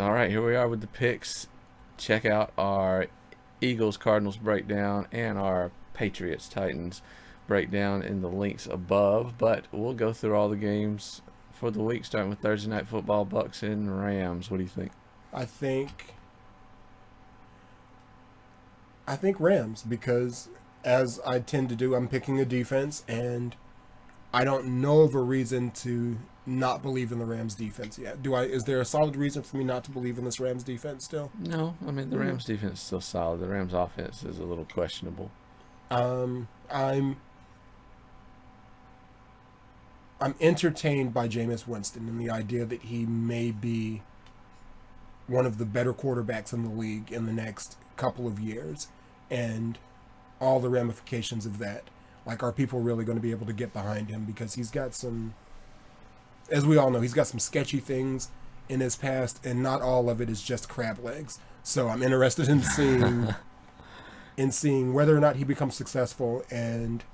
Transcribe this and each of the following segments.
All right, here we are with the picks. Check out our Eagles Cardinals breakdown and our Patriots Titans breakdown in the links above. But we'll go through all the games for the week, starting with Thursday Night Football, Bucks and Rams. What do you think? I think Rams, because as I tend to do, I'm picking a defense, and I don't know of a reason to not believe in the Rams defense yet. Is there a solid reason for me not to believe in this Rams defense still? No, I mean the Rams defense is still solid. The Rams offense is a little questionable. I'm entertained by Jameis Winston and the idea that he may be one of the better quarterbacks in the league in the next couple of years, and all the ramifications of that. Like, are people really going to be able to get behind him? Because he's got some, as we all know, he's got some sketchy things in his past, and not all of it is just crab legs. So I'm interested in seeing whether or not he becomes successful, and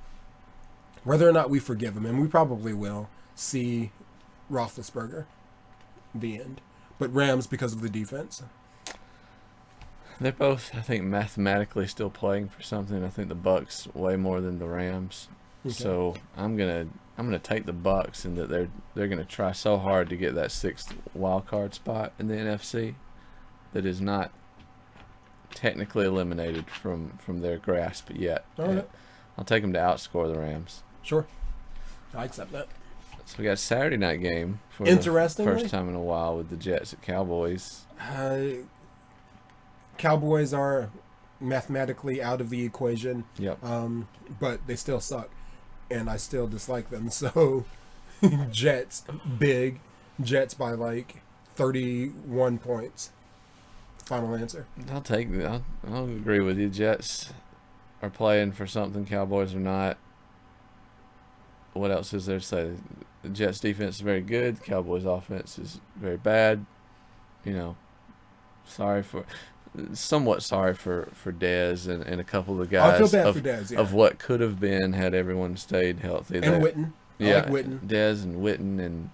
whether or not we forgive him. And we probably will see Roethlisberger, the end. But Rams, because of the defense. They're both, I think, mathematically still playing for something. I think the Bucks way more than the Rams. Okay. So I'm gonna take the Bucks, and that they're gonna try so hard to get that 6th wild card spot in the NFC that is not technically eliminated from their grasp yet. All right. I'll take them to outscore the Rams. Sure, I accept that. So we got a Saturday night game for the first time in a while with the Jets at Cowboys. Cowboys are mathematically out of the equation. Yep. But they still suck, and I still dislike them. So Jets by like 31 points. Final answer. I'll agree with you. Jets are playing for something. Cowboys are not. What else is there to say? The Jets defense is very good. The Cowboys offense is very bad. You know, somewhat sorry for Dez and a couple of guys. I feel bad for Dez, yeah. Of what could have been had everyone stayed healthy. And Witten. I like Witten. Dez and Witten, and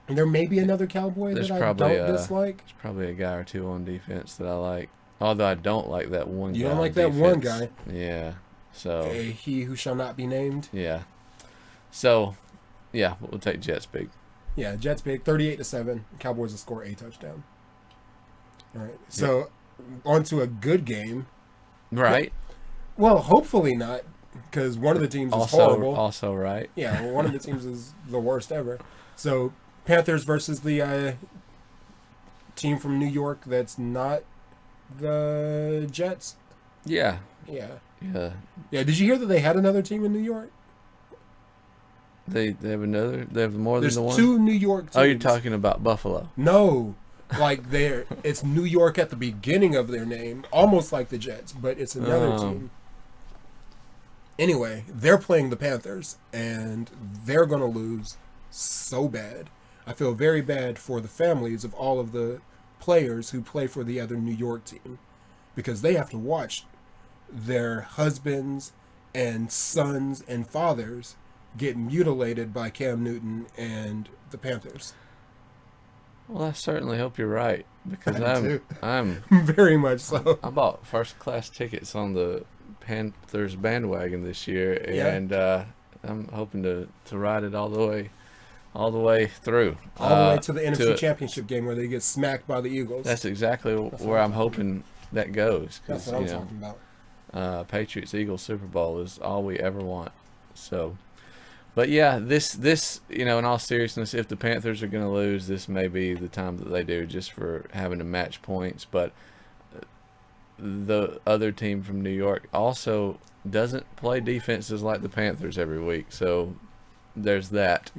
there may be another Cowboy that I don't dislike. There's probably a guy or two on defense that I like. Although I don't like that one guy. You don't like that one guy? Yeah. So he who shall not be named. Yeah. So, yeah, we'll take Jets big. Yeah, Jets big, 38-7. Cowboys will score a touchdown. All right. So, on to a good game. Right. Well, hopefully not, because one of the teams is horrible. Also right. Yeah, one of the teams is the worst ever. So, Panthers versus the team from New York that's not the Jets. Yeah. Yeah. Yeah. Yeah, did you hear that they had another team in New York? They have another. They have more There's than the one. There's 2 New York teams. Oh, you're talking about Buffalo? No, like it's New York at the beginning of their name, almost like the Jets, but it's another team. Anyway, they're playing the Panthers, and they're gonna lose so bad. I feel very bad for the families of all of the players who play for the other New York team, because they have to watch their husbands and sons and fathers get mutilated by Cam Newton and the Panthers. Well, I certainly hope you're right, because I'm very much so. I bought first class tickets on the Panthers bandwagon this year, and I'm hoping to ride it all the way through. All the way to the NFC Championship game where they get smacked by the Eagles. That's exactly where I'm hoping that goes. That's what I'm talking about. Patriots Eagles Super Bowl is all we ever want. So. But yeah, this in all seriousness, if the Panthers are going to lose, this may be the time that they do, just for having to match points. But the other team from New York also doesn't play defenses like the Panthers every week, so there's that.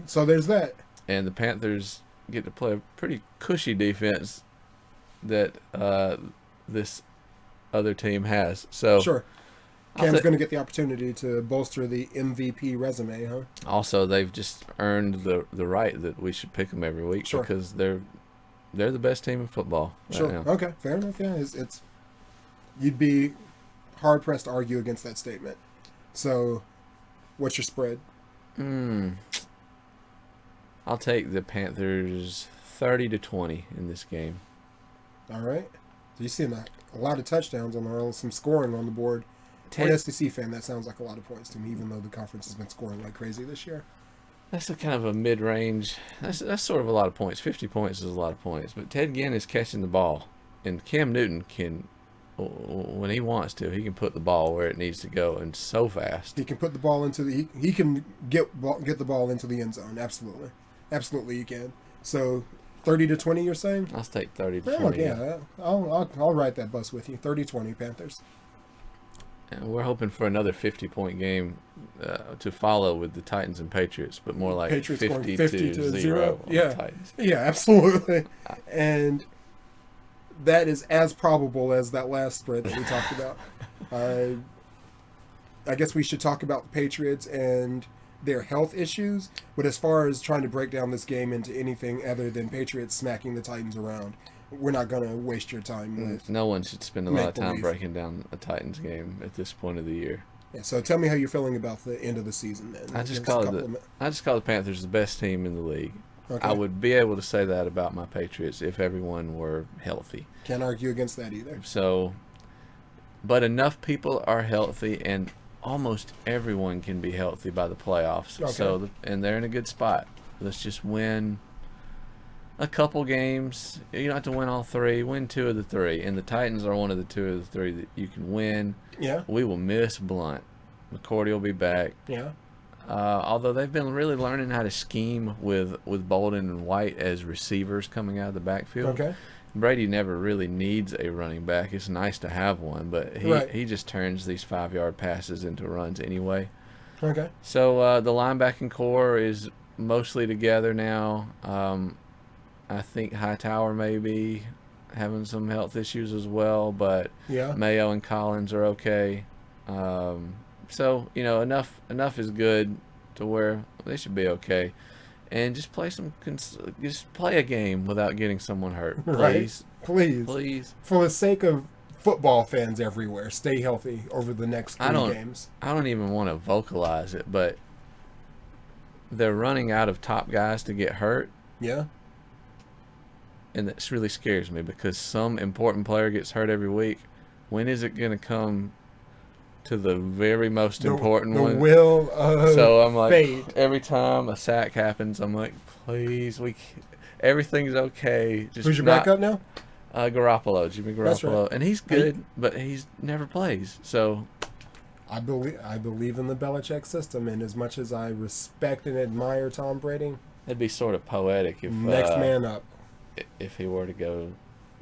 And the Panthers get to play a pretty cushy defense that this other team has. So sure. Cam's going to get the opportunity to bolster the MVP resume, huh? Also, they've just earned the right that we should pick them every week, because they're the best team in football right now. Okay, fair enough. Yeah, it's you'd be hard pressed to argue against that statement. So, what's your spread? I'll take the Panthers 30-20 in this game. All right. So you're seeing a lot of touchdowns on there, some scoring on the board. For an SEC fan, that sounds like a lot of points to me, even though the conference has been scoring like crazy this year. That's a kind of a mid-range. That's sort of a lot of points. 50 points is a lot of points. But Ted Ginn is catching the ball, and Cam Newton can, when he wants to, he can put the ball where it needs to go, and so fast. He can put the ball into the. He can get the ball into the end zone. Absolutely, he can. So, 30-20, you're saying? I'll take 30 to Oh 20. yeah, I'll ride that bus with you. 30-20 Panthers. And we're hoping for another 50-point game to follow with the Titans and Patriots, but more like Patriots 50 to 0. on Yeah, the Titans. Yeah, absolutely. And that is as probable as that last spread that we talked about. I guess we should talk about the Patriots and their health issues. But as far as trying to break down this game into anything other than Patriots smacking the Titans around, we're not going to waste your time with. No one should spend a lot of time make-believe. breaking down a Titans game at this point of the year. Yeah, so tell me how you're feeling about the end of the season then. I just call the Panthers the best team in the league. Okay. I would be able to say that about my Patriots if everyone were healthy. Can't argue against that either. So, but enough people are healthy, and almost everyone can be healthy by the playoffs. Okay. So, and they're in a good spot. Let's just win a couple games. You don't have to win all three. Win 2 of the 3, and the Titans are one of the 2 of the 3 that you can win. Yeah. We will miss Blunt. McCourty will be back. Yeah. Although they've been really learning how to scheme with Bolden and White as receivers coming out of the backfield. Okay. Brady never really needs a running back. It's nice to have one, but he just turns these 5-yard passes into runs anyway. Okay. So the linebacking core is mostly together now. I think Hightower may be having some health issues as well, but Yeah. Mayo and Collins are okay. So enough is good to where they should be okay, and just play a game without getting someone hurt, please. Right. Please. For the sake of football fans everywhere, stay healthy over the next 3 games. I don't even want to vocalize it, but they're running out of top guys to get hurt. Yeah. And that really scares me because some important player gets hurt every week. When is it going to come to the very most important one? The will of So I'm like, fate. every time a sack happens, I'm like, please, everything's okay. Just Who's your backup now? Garoppolo, Jimmy Garoppolo. That's right. And he's good, but he's never plays. So I believe in the Belichick system, and as much as I respect and admire Tom Brady, it'd be sort of poetic if next man up. If he were to go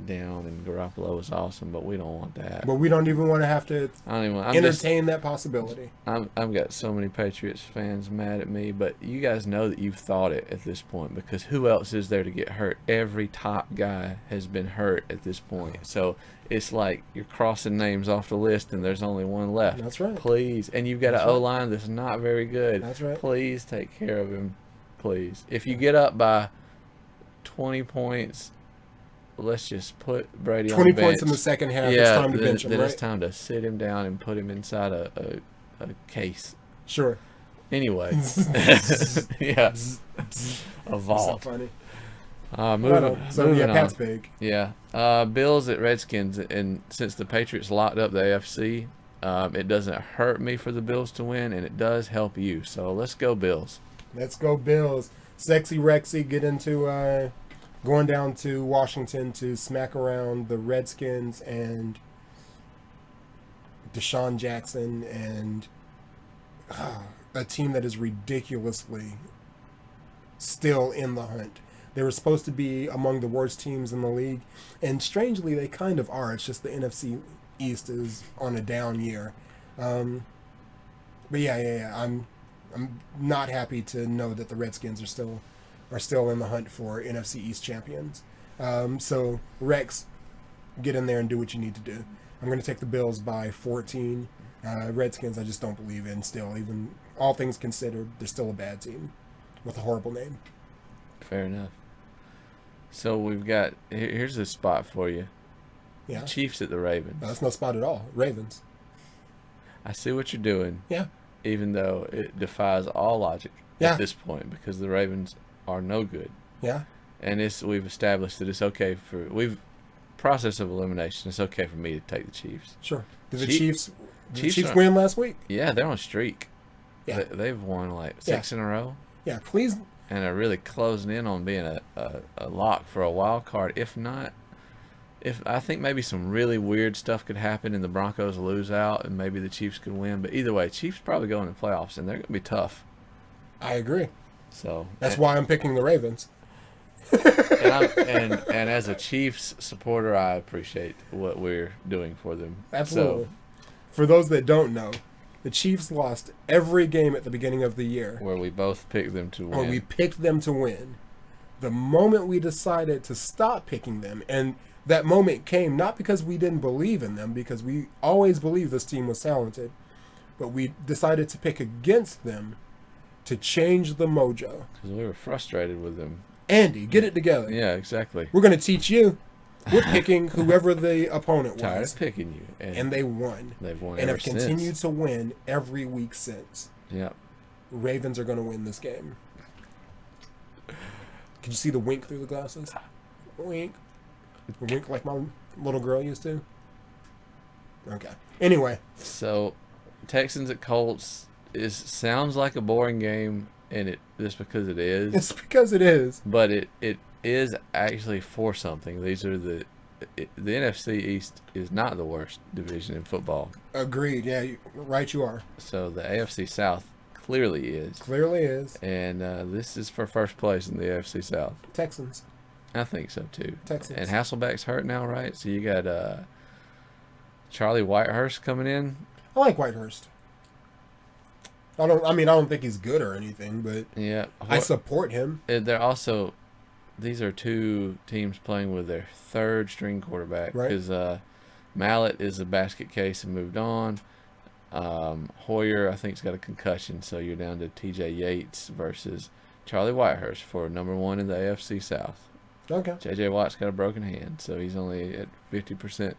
down, and Garoppolo was awesome, but we don't want that. But we don't even want to have to entertain that possibility. I've got so many Patriots fans mad at me, but you guys know that you've thought it at this point, because who else is there to get hurt? Every top guy has been hurt at this point. So it's like you're crossing names off the list and there's only one left. That's right. Please. And you've got an O-line that's not very good. That's right. Please take care of him. Please. If you get up by 20 points, let's just put Brady on the bench. 20 points in the second half. It's time to bench him, then right? it's time to sit him down and put him inside a case. Sure. Anyway. Yeah. A vault. So funny. Moving Pat's on. big. Yeah. Bills at Redskins, and since the Patriots locked up the AFC, it doesn't hurt me for the Bills to win, and it does help you. So let's go Bills. Let's go Bills. Sexy Rexy get into going down to Washington to smack around the Redskins and Deshaun Jackson and a team that is ridiculously still in the hunt. They were supposed to be among the worst teams in the league, and strangely they kind of are. It's just the NFC East is on a down year. But yeah. I'm not happy to know that the Redskins are still in the hunt for NFC East champions. So Rex, get in there and do what you need to do. I'm going to take the Bills by 14. Redskins, I just don't believe in still. Even all things considered, they're still a bad team with a horrible name. Fair enough. So we've got, here's a spot for you. Yeah. The Chiefs at the Ravens. No, that's no spot at all. Ravens. I see what you're doing. Yeah. Even though it defies all logic at this point, because the Ravens are no good. Yeah. And we've established that it's okay process of elimination, it's okay for me to take the Chiefs. Sure. Did the Chiefs Chiefs win last week? Yeah, they're on a streak. Yeah. They've won like 6 in a row. Yeah, please. And are really closing in on being a lock for a wild card. If not, I think maybe some really weird stuff could happen and the Broncos lose out and maybe the Chiefs could win. But either way, Chiefs probably go in the playoffs and they're going to be tough. I agree. So that's why I'm picking the Ravens. and as a Chiefs supporter, I appreciate what we're doing for them. Absolutely. So, for those that don't know, the Chiefs lost every game at the beginning of the year. Where we both picked them to win. Or we picked them to win. The moment we decided to stop picking them, and that moment came not because we didn't believe in them, because we always believed this team was talented, but we decided to pick against them to change the mojo. Because we were frustrated with them. Andy, get it together. Yeah, exactly. We're going to teach you. We're picking whoever the opponent was. Tired of picking you. And they won. They've won and ever have continued since. to win every week since. Yep. Ravens are going to win this game. Can you see the wink through the glasses? Wink. Wink like my little girl used to. Okay. Anyway. So, Texans at Colts sounds like a boring game, and just because it is. It's because it is. But it is actually for something. These are the NFC East is not the worst division in football. Agreed. Yeah, right you are. So the AFC South clearly is. Clearly is. And this is for first place in the AFC South. Texans. I think so too. Texans. And Hasselbeck's hurt now, right? So you got Charlie Whitehurst coming in. I like Whitehurst. I don't think he's good or anything, but yeah, I support him. They're also, these are two teams playing with their third string quarterback. Right. Because Mallett is a basket case and moved on. Hoyer, I think, has got a concussion, so you're down to TJ Yates versus Charlie Whitehurst for number 1 in the AFC South. Okay. JJ Watt's got a broken hand, so he's only at 50%.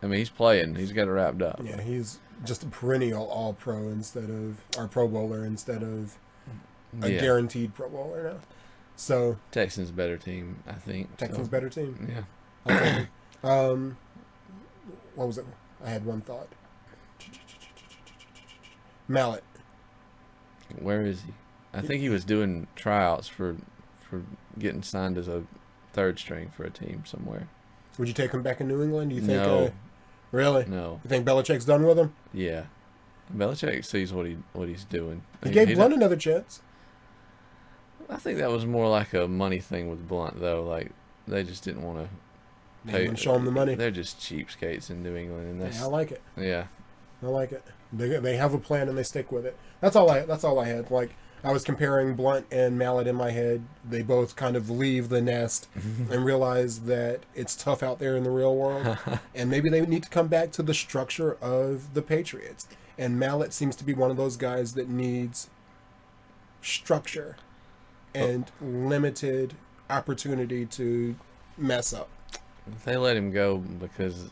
I mean, he's playing. He's got it wrapped up. Yeah, he's just a perennial All-Pro or Pro Bowler instead of a guaranteed Pro Bowler now. So Texans better team, I think. Texans better team. Yeah. Okay. What was it? I had one thought. Mallett. Where is he? I think he was doing tryouts for getting signed as a third string for a team somewhere. Would you take him back in New England? Do you think? No. Really? No. You think Belichick's done with him? Yeah. Belichick sees what he's doing. He gave Blunt another chance. I think that was more like a money thing with Blunt, though. Like, they just didn't want to pay. Show him the money. They're just cheapskates in New England, and that's. Yeah, I like it. Yeah. I like it. They have a plan and they stick with it. That's all I had. Like, I was comparing Blunt and Mallett in my head. They both kind of leave the nest and realize that it's tough out there in the real world. And maybe they need to come back to the structure of the Patriots. And Mallett seems to be one of those guys that needs structure and limited opportunity to mess up. They let him go because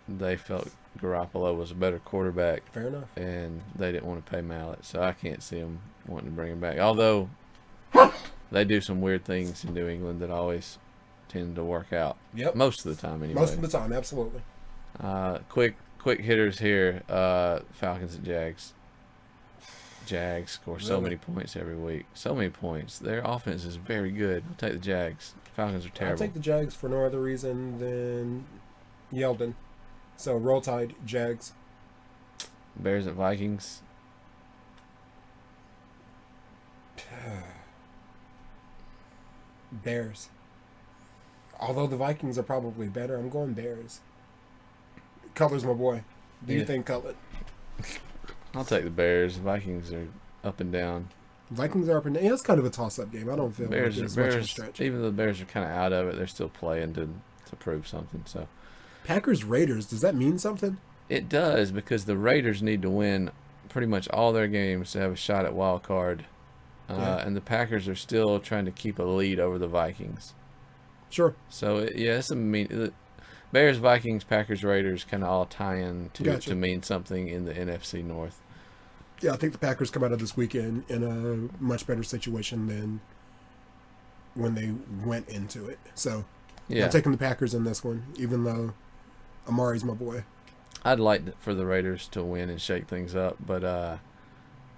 they felt Garoppolo was a better quarterback. Fair enough. And they didn't want to pay Mallett, so I can't see them wanting to bring him back. Although they do some weird things in New England that always tend to work out. Yep. Most of the time, anyway. Most of the time, absolutely. Quick hitters here. Falcons and Jags. Jags score so many points every week. So many points. Their offense is very good. I'll take the Jags. Falcons are terrible. I'll take the Jags for no other reason than Yeldon. So, roll tide, Jags. Bears at Vikings. Bears. Although the Vikings are probably better, I'm going Bears. Cutler's my boy. Do you think Cutler? I'll take the Bears. Vikings are up and down. Vikings are up and down. Yeah, it's kind of a toss-up game. I don't feel Bears, like it's Bears, much of a stretch. Even though the Bears are kind of out of it, they're still playing to prove something. So, Packers Raiders, does that mean something? It does, because the Raiders need to win pretty much all their games to have a shot at wild card. And the Packers are still trying to keep a lead over the Vikings. Sure. So, it's Bears, Vikings, Packers, Raiders kind of all tie in to mean something in the NFC North. Yeah, I think the Packers come out of this weekend in a much better situation than when they went into it. So, Yeah. I'm taking the Packers in this one, even though Amari's my boy. I'd like for the Raiders to win and shake things up, but I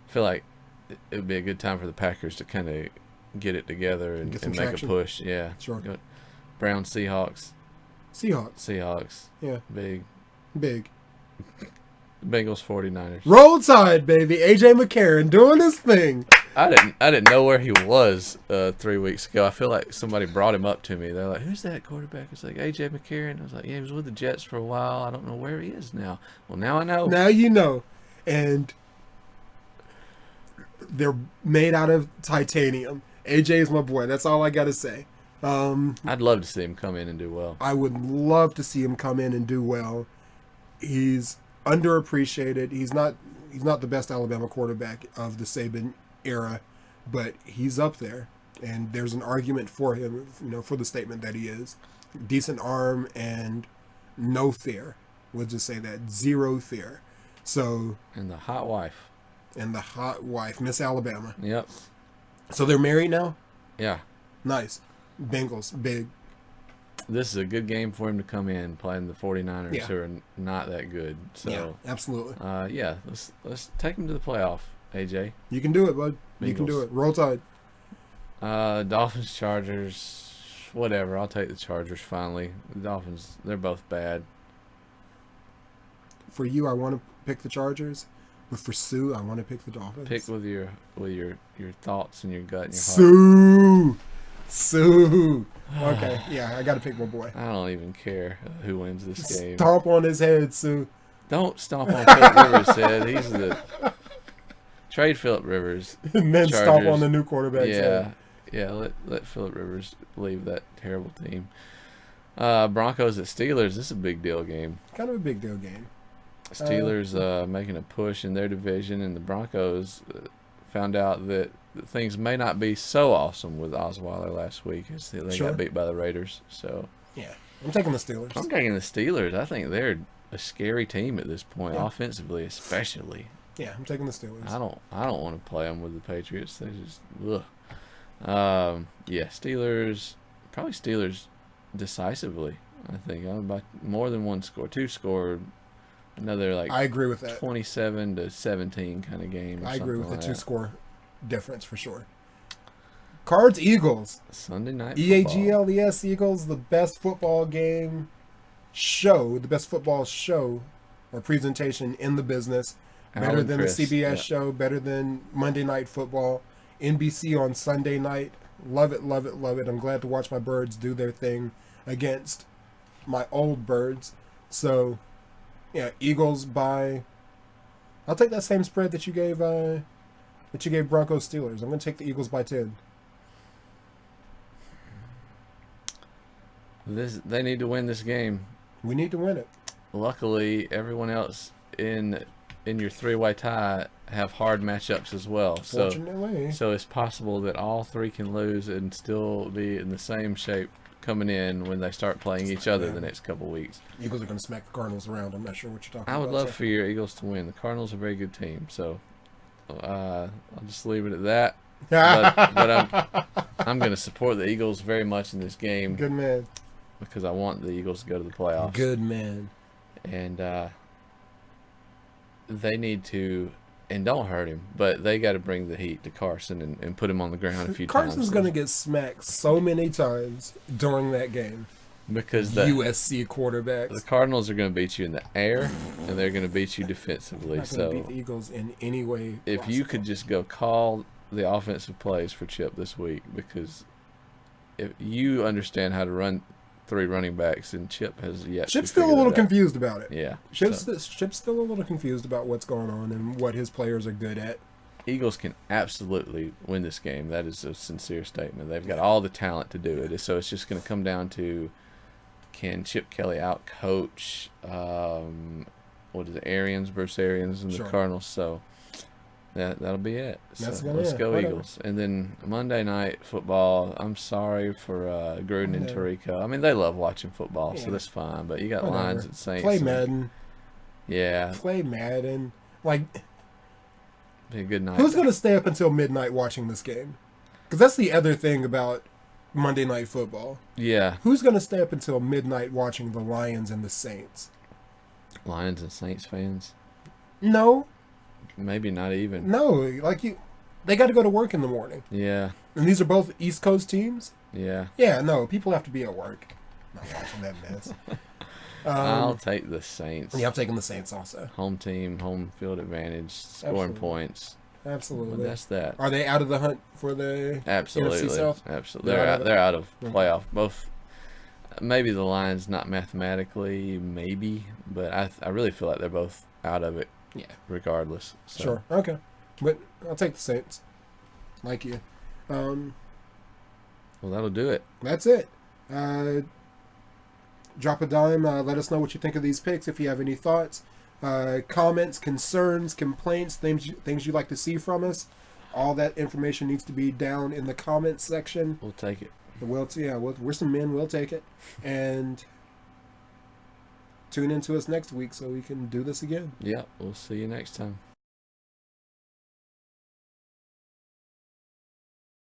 feel like it would be a good time for the Packers to kind of get it together and make traction. a push. Yeah. Sure. Browns, Seahawks. Seahawks. Yeah. Big. Bengals 49ers. Roll Tide, baby. AJ McCarron doing his thing. I didn't know where he was 3 weeks ago. I feel like somebody brought him up to me. They're like, "Who's that quarterback?" It's like AJ McCarron. I was like, "Yeah, he was with the Jets for a while. I don't know where he is now." Well, now I know. Now you know. And they're made out of titanium. AJ is my boy. That's all I got to say. I'd love to see him come in and do well. I would love to see him come in and do well. He's underappreciated. He's not the best Alabama quarterback of the Saban era, but he's up there. And there's an argument for him, for the statement that he is. Decent arm and no fear. We'll just say that. Zero fear. So. And the hot wife. Miss Alabama. Yep. So they're married now? Yeah. Nice. Bengals, big. This is a good game for him to come in playing the 49ers, who are not that good. So, yeah, absolutely. Let's take him to the playoff, AJ. You can do it, bud. Bengals. You can do it. Roll Tide. Dolphins, Chargers, whatever. I'll take the Chargers finally. The Dolphins, they're both bad. For you, I want to pick the Chargers. But for Sue, I want to pick the Dolphins. Pick with your thoughts and your gut and your heart. Sue. Okay, yeah, I got to pick my boy. I don't even care who wins this game. Stomp on his head, Sue. Don't stomp on Philip Rivers' head. He's the trade Philip Rivers. And then Chargers. stomp on the new quarterback's head. Yeah. Let Philip Rivers leave that terrible team. Broncos at Steelers. This is a big deal game. Kind of a big deal game. Steelers making a push in their division, and the Broncos found out that things may not be so awesome with Osweiler last week as they got beat by the Raiders. So yeah, I'm taking the Steelers. I'm taking the Steelers. I think they're a scary team at this point, offensively especially. Yeah, I'm taking the Steelers. I don't want to play them with the Patriots. They just Steelers. Probably Steelers decisively. I think by more than one score, 2 score. Another I agree with that. 27-17 kind of game. I agree with the 2-score difference for sure. Cards Eagles. Sunday night football. EAGLES Eagles, the best football game show, the best football show or presentation in the business. Better than the CBS show, better than Monday Night Football. NBC on Sunday night. Love it, love it, love it. I'm glad to watch my birds do their thing against my old birds. So yeah, Eagles by. I'll take that same spread that you gave Broncos Steelers. I'm going to take the Eagles by 10. They need to win this game. We need to win it. Luckily, everyone else in your 3-way tie have hard matchups as well. Fortunately. So it's possible that all 3 can lose and still be in the same shape coming in when they start playing each other the next couple weeks. Eagles are going to smack the Cardinals around. I'm not sure what you're talking about. I would love for your Eagles to win. The Cardinals are a very good team, so I'll just leave it at that. but I'm going to support the Eagles very much in this game. Good man. Because I want the Eagles to go to the playoffs. Good man. And they need to, and don't hurt him, but they got to bring the heat to Carson and put him on the ground a few times. Carson's going to get smacked so many times during that game. Because the USC quarterbacks. The Cardinals are going to beat you in the air, and they're going to beat you defensively. Not going to beat the Eagles in any way if you could just go call the offensive plays for Chip this week, because if you understand how to run 3 running backs, and Chip has yet Chip's to still a little out. confused about it. Yeah. Chip's still a little confused about what's going on and what his players are good at. Eagles can absolutely win this game. That is a sincere statement. They've got all the talent to do it. So it's just going to come down to, can Chip Kelly out-coach Arians versus Arians and the Cardinals? So that'll be it. Let's go Eagles. And then Monday Night Football, I'm sorry for Gruden and Tirico. I mean, they love watching football, so that's fine. But you got Lions and Saints. Play Madden. Yeah. Play Madden. Like, be a good night. Who's going to stay up until midnight watching this game? Because that's the other thing about Monday Night Football. Yeah. Who's going to stay up until midnight watching the Lions and the Saints? Lions and Saints fans? No. Maybe not even. No. They got to go to work in the morning. Yeah. And these are both East Coast teams? Yeah. Yeah, no. People have to be at work. Not watching that mess. I'll take the Saints. Yeah, I'm taking the Saints also. Home team, home field advantage, scoring Absolutely. points. Absolutely. But that's that. Are they out of the hunt for the Absolutely. NFC South? Absolutely. They're They're out out of of playoff. Both. Maybe the Lions, not mathematically, maybe, but I really feel like they're both out of it. Yeah. Regardless. So. Sure. Okay. But I'll take the Saints. Like you. Well, that'll do it. That's it. Drop a dime. Let us know what you think of these picks. If you have any thoughts, comments, concerns, complaints, things you'd like to see from us, all that information needs to be down in the comments section. We'll take it. We're some men. We'll take it. And tune in to us next week so we can do this again. Yeah, we'll see you next time.